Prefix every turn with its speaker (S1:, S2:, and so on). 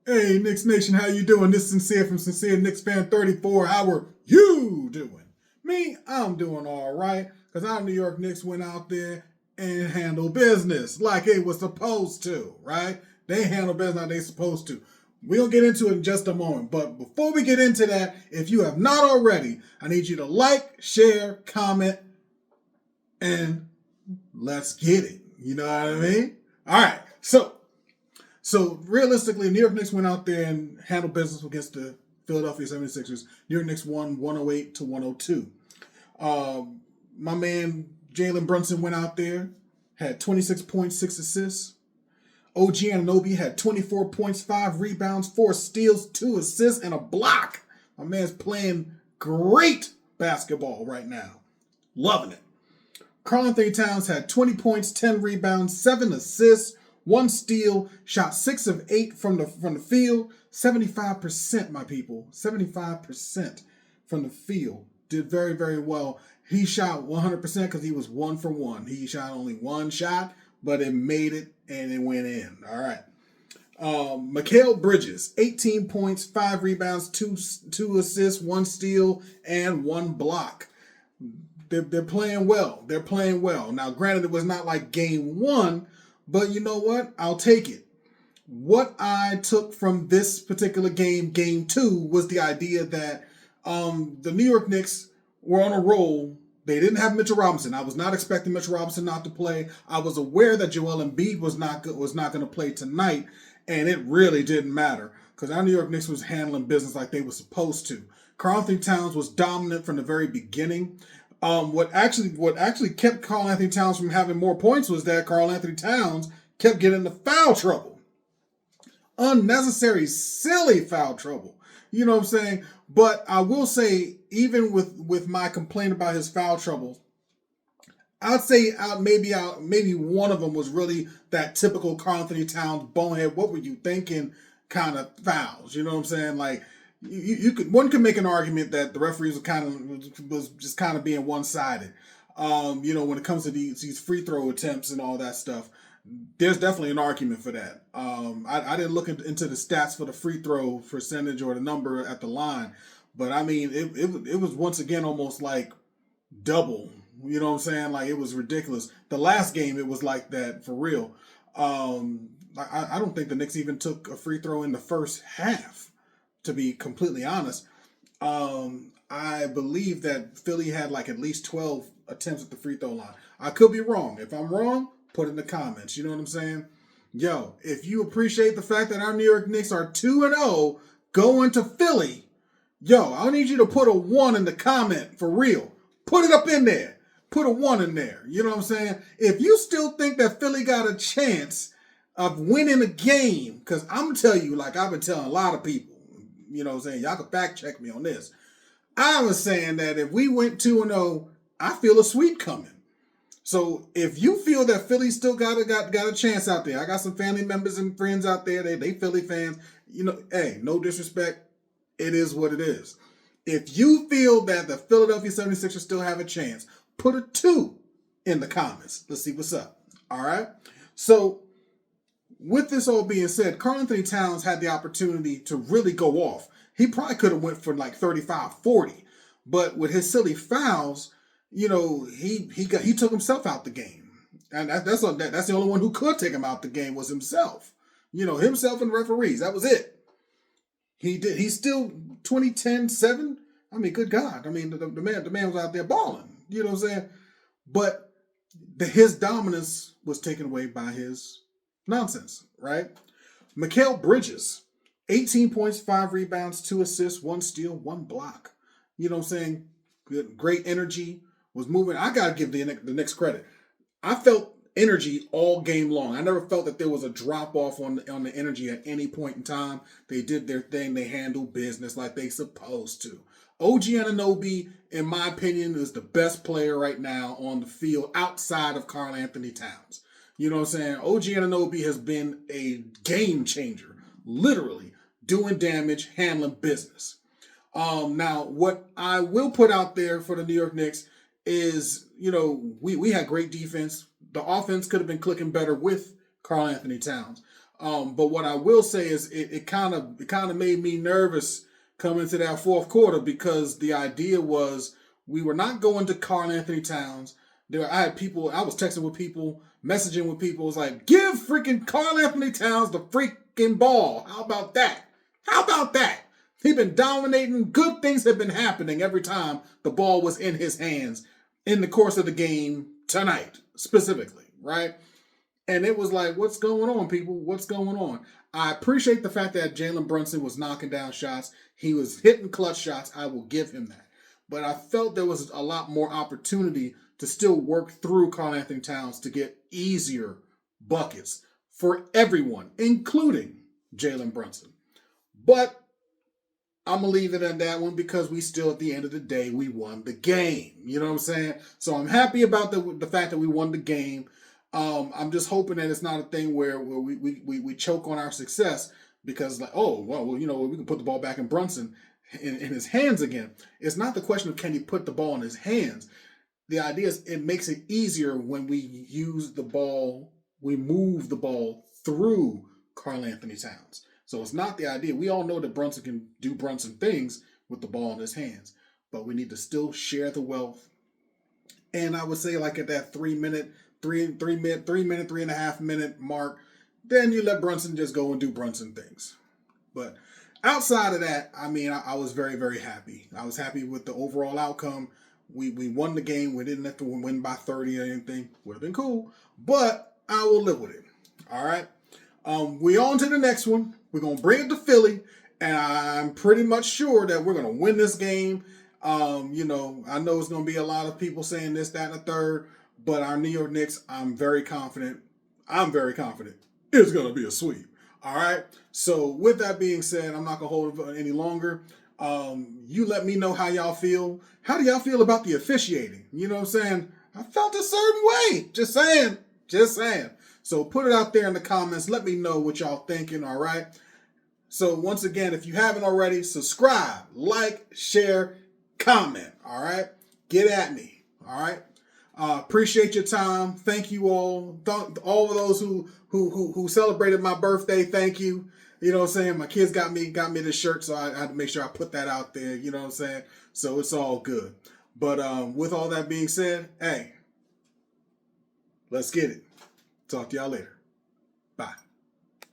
S1: Hey, Knicks Nation, how you doing? This is Sincere from Sincere Knicks Fan 34. How are you doing? Me, I'm doing all right, because our New York Knicks went out there and handled business like it was supposed to, right? They handled business like they supposed to. We'll get into it in just a moment, but before we get into that, if you have not already, I need you to like, share, comment, and let's get it. You know what I mean? All right, so realistically, New York Knicks went out there and handled business against the Philadelphia 76ers. New York Knicks won 108 to 102. My man Jalen Brunson went out there, had 26 points, 6 assists. OG Anunoby had 24 points, 5 rebounds, 4 steals, 2 assists, and a block. My man's playing great basketball right now. Loving it. Karl-Anthony Towns had 20 points, 10 rebounds, 7 assists, 1 steal, shot 6 of 8 from the field, 75%, my people, 75% from the field. Did very, very well. He shot 100% because he was 1 for 1. He shot only 1 shot, but it made it and it went in. All right. Mikal Bridges, 18 points, 5 rebounds, 2 assists, 1 steal, and 1 block. They're playing well. They're playing well. Now, granted, it was not like game 1, but you know what? I'll take it. What I took from this particular game, game 2, was the idea that the New York Knicks were on a roll. They didn't have Mitchell Robinson. I was not expecting Mitchell Robinson not to play. I was aware that Joel Embiid was not going to play tonight, and it really didn't matter because our New York Knicks was handling business like they were supposed to. Karl-Anthony Towns was dominant from the very beginning. What actually kept Karl-Anthony Towns from having more points was that Karl-Anthony Towns kept getting into foul trouble. Unnecessary, silly foul trouble. You know what I'm saying? But I will say, even with my complaint about his foul trouble, I'd say maybe one of them was really that typical Karl-Anthony Towns bonehead. What were you thinking? Kind of fouls. You know what I'm saying? Like one could make an argument that the referees was just kind of being one-sided. When it comes to these free throw attempts and all that stuff, there's definitely an argument for that. I didn't look into the stats for the free throw percentage or the number at the line, but I mean, it was once again almost like double. You know what I'm saying? Like, it was ridiculous. The last game, it was like that for real. I don't think the Knicks even took a free throw in the first half, to be completely honest. I believe that Philly had like at least 12 attempts at the free throw line. I could be wrong. If I'm wrong, put it in the comments. You know what I'm saying? Yo, if you appreciate the fact that our New York Knicks are 2-0 going to Philly, yo, I need you to put a 1 in the comment for real. Put it up in there. Put a 1 in there. You know what I'm saying? If you still think that Philly got a chance of winning a game, because I'm going to tell you, like I've been telling a lot of people, you know what I'm saying? Y'all can fact check me on this. I was saying that if we went 2-0, I feel a sweep coming. So if you feel that Philly still got a chance out there, I got some family members and friends out there, they Philly fans, hey, no disrespect, it is what it is. If you feel that the Philadelphia 76ers still have a chance, put a 2 in the comments. Let's see what's up. All right? So with this all being said, Karl-Anthony Towns had the opportunity to really go off. He probably could have went for like 35, 40. But with his silly fouls, he took himself out the game. And that's the only one who could take him out the game was himself. Himself and referees. That was it. He did. He's still 20-10-7. I mean, good God. I mean, the man was out there balling. You know what I'm saying? But his dominance was taken away by his nonsense, right? Mikal Bridges, 18 points, 5 rebounds, 2 assists, 1 steal, 1 block. You know what I'm saying? Great energy, was moving. I got to give the Knicks credit. I felt energy all game long. I never felt that there was a drop off on the energy at any point in time. They did their thing. They handled business like they supposed to. OG Anunoby, in my opinion, is the best player right now on the field outside of Karl-Anthony Towns. You know what I'm saying? OG Anunoby has been a game changer, literally doing damage, handling business. Now, what I will put out there for the New York Knicks is, we had great defense. The offense could have been clicking better with Karl-Anthony Towns. But what I will say is it kind of made me nervous coming into that fourth quarter because the idea was we were not going to Karl Anthony Towns. I was texting with people, messaging with people. It was like, give freaking Karl Anthony Towns the freaking ball. How about that? How about that? He's been dominating. Good things have been happening every time the ball was in his hands in the course of the game tonight, specifically, right? And it was like, what's going on, people? What's going on? I appreciate the fact that Jalen Brunson was knocking down shots. He was hitting clutch shots. I will give him that. But I felt there was a lot more opportunity to still work through Karl Anthony Towns to get easier buckets for everyone, including Jalen Brunson. But I'm going to leave it at that one because we still, at the end of the day, we won the game. You know what I'm saying? So I'm happy about the fact that we won the game. I'm just hoping that it's not a thing where we choke on our success because, like, oh, well, we can put the ball back in Brunson in his hands again. It's not the question of can he put the ball in his hands. The idea is it makes it easier when we use the ball, we move the ball through Karl Anthony Towns. So it's not the idea. We all know that Brunson can do Brunson things with the ball in his hands, but we need to still share the wealth. And I would say, like, at that 3 and a half minute mark, then you let Brunson just go and do Brunson things. But outside of that, I mean, I was very, very happy. I was happy with the overall outcome. We won the game. We didn't have to win by 30 or anything. Would have been cool, but I will live with it. All right. We on to the next one. We're going to bring it to Philly, and I'm pretty much sure that we're going to win this game. I know it's going to be a lot of people saying this, that, and the third, but our New York Knicks, I'm very confident. It's going to be a sweep. All right. So with that being said, I'm not going to hold it any longer. You let me know how y'all feel. How do y'all feel about the officiating? You know what I'm saying? I felt a certain way. Just saying. So put it out there in the comments. Let me know what y'all thinking, all right? So once again, if you haven't already, subscribe, like, share, comment, all right? Get at me, all right? Appreciate your time. Thank you all. All of those who celebrated my birthday, thank you. You know what I'm saying? My kids got me this shirt, so I had to make sure I put that out there. You know what I'm saying? So it's all good. But with all that being said, hey, let's get it. Talk to y'all later. Bye.